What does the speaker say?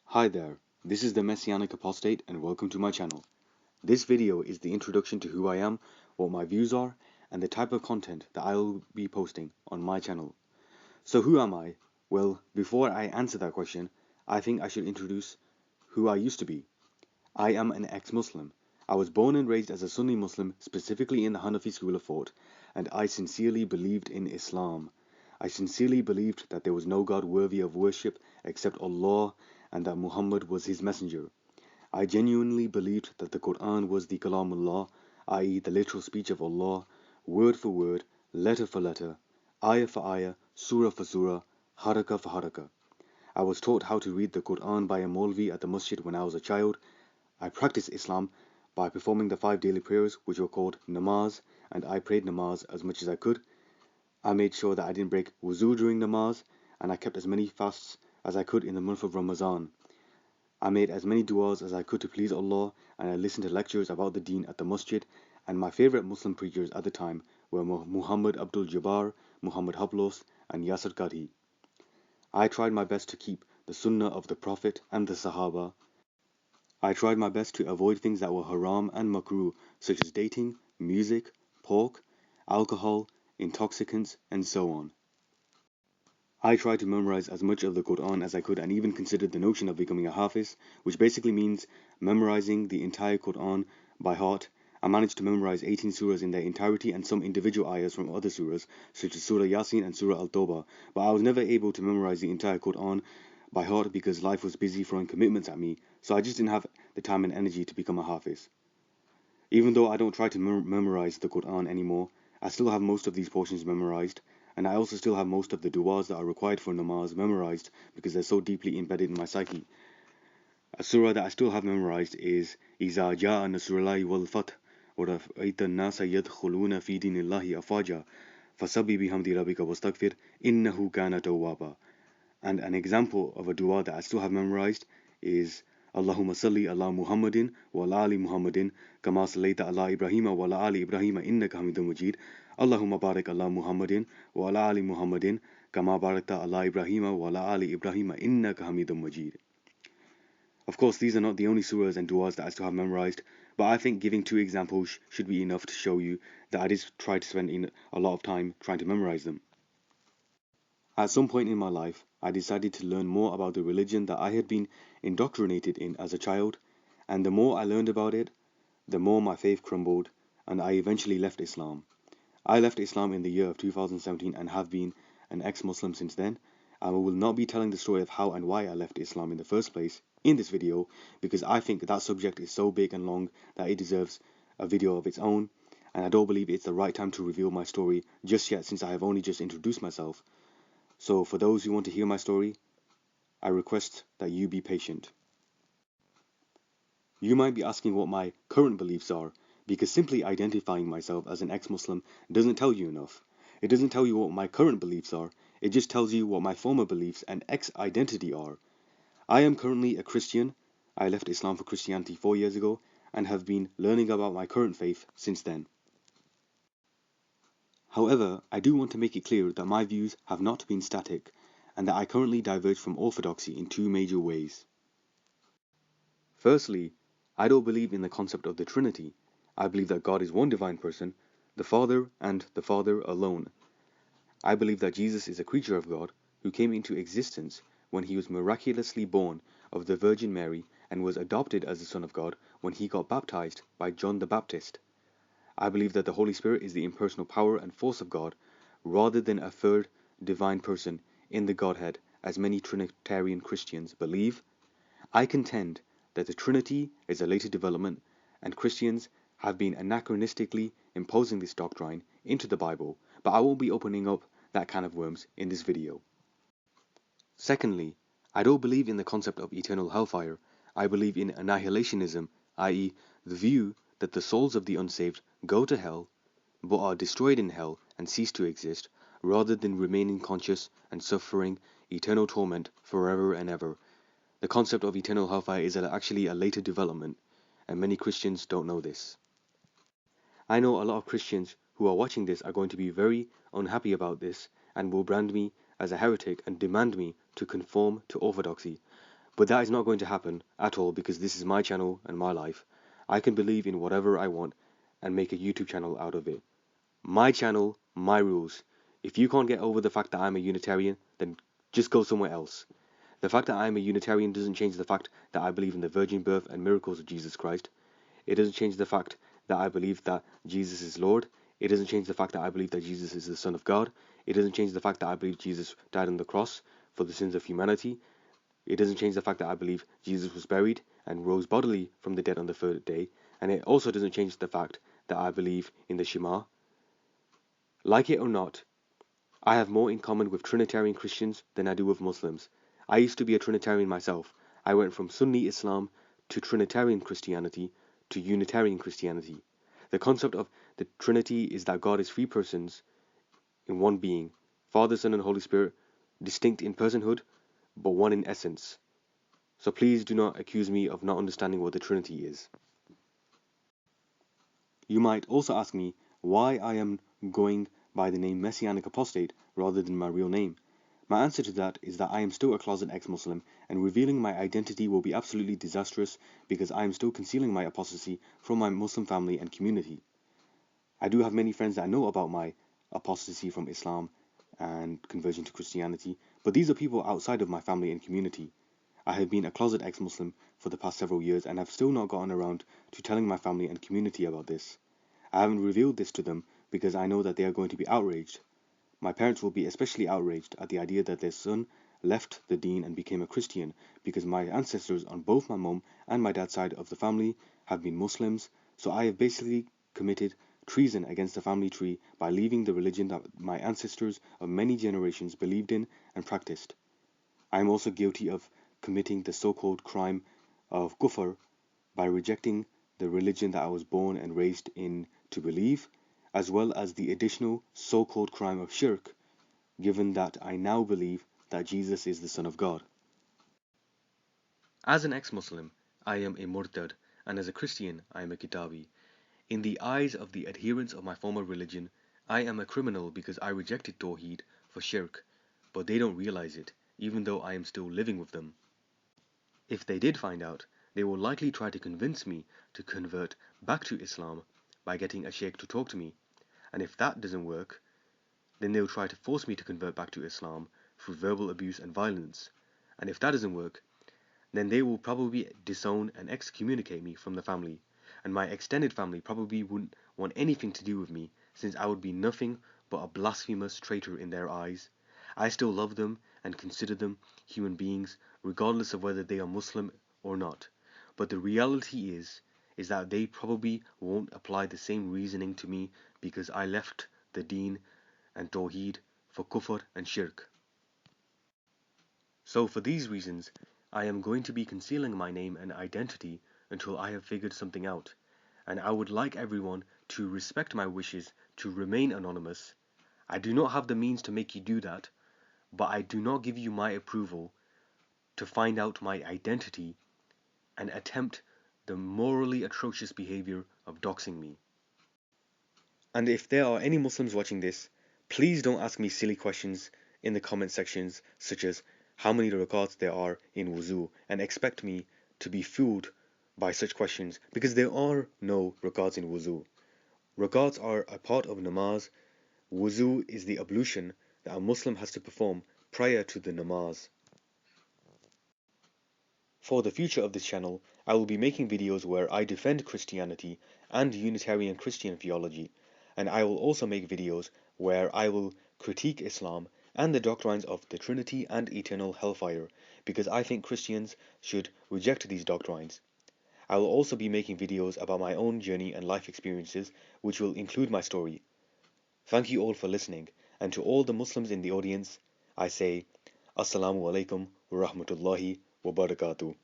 Hi there, this is the Messianic Apostate and welcome to my channel. This video is the introduction to who I am, what my views are, and the type of content that I will be posting on my channel. So who am I? Well, before I answer that question, I think I should introduce who I used to be. I am an ex-Muslim. I was born and raised as a Sunni Muslim, specifically in the Hanafi school of thought, and I sincerely believed in Islam. I sincerely believed that there was no God worthy of worship except Allah and that Muhammad was his messenger. I genuinely believed that the Quran was the Kalamullah, i.e. the literal speech of Allah, word for word, letter for letter, ayah for ayah, surah for surah, harakah for harakah. I was taught how to read the Quran by a Maulvi at the masjid when I was a child. I practiced Islam by performing the 5 daily prayers, which were called namaz, and I prayed namaz as much as I could. I made sure that I didn't break wuzu during namaz, and I kept as many fasts as I could in the month of Ramadan. I made as many du'as as I could to please Allah, and I listened to lectures about the deen at the masjid, and my favorite Muslim preachers at the time were Muhammad Abdul Jabbar, Muhammad Hablos, and Yasir Qadhi. I tried my best to keep the sunnah of the Prophet and the Sahaba. I tried my best to avoid things that were haram and makruh, such as dating, music, pork, alcohol, intoxicants, and so on. I tried to memorize as much of the Quran as I could and even considered the notion of becoming a Hafiz, which basically means memorizing the entire Quran by heart. I managed to memorize 18 surahs in their entirety and some individual ayahs from other surahs, such as Surah Yasin and Surah Al-Tawbah, but I was never able to memorize the entire Quran by heart because life was busy throwing commitments at me, so I just didn't have the time and energy to become a Hafiz. Even though I don't try to memorize the Quran anymore, I still have most of these portions memorized, and I also still have most of the du'as that are required for namaz memorized because they're so deeply embedded in my psyche. A surah that I still have memorized is إِذَا جَاءَ نَصْرُ اللَّهِ وَالْفَتْحُ وَرَأَيْتَ النَّاسَ يَدْخُلُونَ فِي دِينِ اللَّهِ أَفْوَاجًا فَسَبِّحْ بِحَمْدِ رَبِّكَ وَاسْتَغْفِرْهُ إِنَّهُ كَانَ تَوَّابًا. And an example of a dua that I still have memorized is Allahumma salli ala Muhammadin wa ala ali Muhammadin kama sallaita ala Ibrahim wa ala ali Ibrahim innaka Hamidum Majid. Allahumma barik ala Muhammadin wa ala ali Muhammadin kama barakta ala Ibrahim wa ala ali Ibrahim innaka Hamidum Majid. Of course, these are not the only surahs and duas that I still have memorized, but I think giving 2 examples should be enough to show you that I did try to spend a lot of time trying to memorize them. At some point in my life, I decided to learn more about the religion that I had been indoctrinated in as a child, and the more I learned about it, the more my faith crumbled, and I eventually left Islam. I left Islam in the year of 2017 and have been an ex-Muslim since then. I will not be telling the story of how and why I left Islam in the first place in this video, because I think that subject is so big and long that it deserves a video of its own, and I don't believe it's the right time to reveal my story just yet since I have only just introduced myself. So for those who want to hear my story, I request that you be patient. You might be asking what my current beliefs are, because simply identifying myself as an ex-Muslim doesn't tell you enough. It doesn't tell you what my current beliefs are, it just tells you what my former beliefs and ex-identity are. I am currently a Christian. I left Islam for Christianity 4 years ago and have been learning about my current faith since then. However, I do want to make it clear that my views have not been static, and that I currently diverge from orthodoxy in 2 major ways. Firstly, I don't believe in the concept of the Trinity. I believe that God is one divine person, the Father and the Father alone. I believe that Jesus is a creature of God who came into existence when he was miraculously born of the Virgin Mary and was adopted as the Son of God when he got baptized by John the Baptist. I believe that the Holy Spirit is the impersonal power and force of God, rather than a third divine person in the Godhead, as many Trinitarian Christians believe. I contend that the Trinity is a later development, and Christians have been anachronistically imposing this doctrine into the Bible, but I won't be opening up that can of worms in this video. Secondly, I don't believe in the concept of eternal hellfire. I believe in annihilationism, i.e. the view that the souls of the unsaved go to hell, but are destroyed in hell and cease to exist, rather than remaining conscious and suffering eternal torment forever and ever. The concept of eternal hellfire is actually a later development, and many Christians don't know this. I know a lot of Christians who are watching this are going to be very unhappy about this and will brand me as a heretic and demand me to conform to orthodoxy. But that is not going to happen at all because this is my channel and my life. I can believe in whatever I want and make a YouTube channel out of it. My channel, my rules. If you can't get over the fact that I'm a Unitarian, then just go somewhere else. The fact that I'm a Unitarian doesn't change the fact that I believe in the virgin birth and miracles of Jesus Christ. It doesn't change the fact that I believe that Jesus is Lord. It doesn't change the fact that I believe that Jesus is the Son of God. It doesn't change the fact that I believe Jesus died on the cross for the sins of humanity. It doesn't change the fact that I believe Jesus was buried and rose bodily from the dead on the third day. And it also doesn't change the fact that I believe in the Shema. Like it or not, I have more in common with Trinitarian Christians than I do with Muslims. I used to be a Trinitarian myself. I went from Sunni Islam to Trinitarian Christianity to Unitarian Christianity. The concept of the Trinity is that God is three persons in one being, Father, Son, and Holy Spirit, distinct in personhood, but one in essence. So please do not accuse me of not understanding what the Trinity is. You might also ask me why I am going by the name Messianic Apostate rather than my real name. My answer to that is that I am still a closet ex-Muslim, and revealing my identity will be absolutely disastrous because I am still concealing my apostasy from my Muslim family and community. I do have many friends that know about my apostasy from Islam and conversion to Christianity, but these are people outside of my family and community. I have been a closet ex-Muslim for the past several years and have still not gotten around to telling my family and community about this. I haven't revealed this to them because I know that they are going to be outraged. My parents will be especially outraged at the idea that their son left the deen and became a Christian because my ancestors on both my mom and my dad's side of the family have been Muslims, so I have basically committed treason against the family tree by leaving the religion that my ancestors of many generations believed in and practiced. I am also guilty of committing the so-called crime of kufr by rejecting the religion that I was born and raised in to believe, as well as the additional so-called crime of shirk, given that I now believe that Jesus is the Son of God. As an ex-Muslim, I am a murtad, and as a Christian, I am a kitabi. In the eyes of the adherents of my former religion, I am a criminal because I rejected Tawheed for shirk, but they don't realize it, even though I am still living with them. If they did find out, they will likely try to convince me to convert back to Islam by getting a sheikh to talk to me, and if that doesn't work, then they'll try to force me to convert back to Islam through verbal abuse and violence, and if that doesn't work, then they will probably disown and excommunicate me from the family, and my extended family probably wouldn't want anything to do with me since I would be nothing but a blasphemous traitor in their eyes. I still love them and consider them human beings regardless of whether they are Muslim or not, but the reality is that they probably won't apply the same reasoning to me because I left the deen and Tawheed for kufr and shirk. So for these reasons, I am going to be concealing my name and identity until I have figured something out, and I would like everyone to respect my wishes to remain anonymous. I do not have the means to make you do that, but I do not give you my approval to find out my identity and attempt the morally atrocious behavior of doxing me. And if there are any Muslims watching this, please don't ask me silly questions in the comment sections such as how many rakats there are in wuzu and expect me to be fooled by such questions because there are no rakats in wuzu. Rakats are a part of namaz. Wuzu is the ablution that a Muslim has to perform prior to the namaz. For the future of this channel, I will be making videos where I defend Christianity and Unitarian Christian theology, and I will also make videos where I will critique Islam and the doctrines of the Trinity and eternal hellfire, because I think Christians should reject these doctrines. I will also be making videos about my own journey and life experiences, which will include my story. Thank you all for listening, and to all the Muslims in the audience, I say, Assalamu alaikum wa rahmatullahi wa barakatuh.